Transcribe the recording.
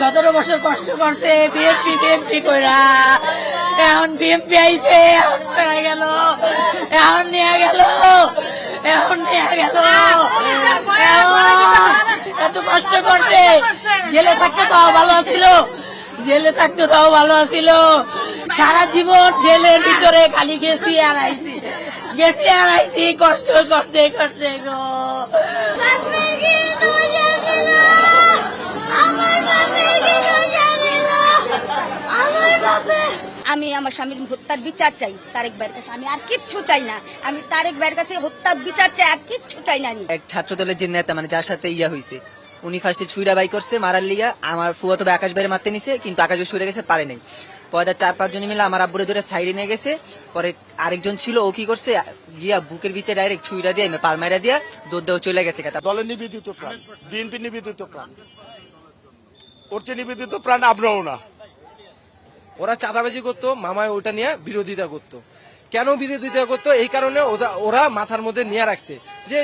17 বছর কষ্ট করছে বিএনপি কইরা, এখন বিএনপি আইছে, এখন পেয়ে গেল, এখন নিয়ে গেল, এত কষ্ট করছে। জেলে থাকতে তাও ভালো ছিল, সারা জীবন জেলের ভিতরে খালি গেছি আর আইছি কষ্ট করতে করতে গো। আমি আমার স্বামীর হত্যার বিচার চাই তারেক ভাইয়ের কাছে, আমি আর কিচ্ছু চাই না। আমি তারেক ভাইয়ের কাছে হত্যার বিচার চাই, আর কিচ্ছু চাই না। এক ছাত্র দলের যে নেতা মানে যার সাথে হয়েছে, উনি ফার্স্টে ছুইরা বাই করছে মারার লিগা। আমার ফুয়াতো ভাই আকাশ বাইরে মারতে নিছে, কিন্তু আকাশ ভাই সরে গেছে, পারে নাই। পরে 4-5 জন মিলে আমার আব্বুরে ধরে সাইডে নিয়ে গেছে। পরে আরেকজন ছিল, ও কি করছে গিয়া বুকের ভিতরে ডাইরেক্ট ছুইরা দিয়ে পাল মাইরা দিয়া দৌড় দেওয়া চলে গেছে। দলের নিবেদিত প্রাণ, বিএনপি নিবেদিত প্রাণ, ওর চেয়ে নিবেদিত প্রাণ আমরাও না। ওরা চাঁদাবাজি করতো, মামায় ওটা নিয়ে বিরোধিতা করতো। কেন বিরোধিতা করতো? এই কারণে ওরা মাথার মধ্যে নিয়ে রাখছে যে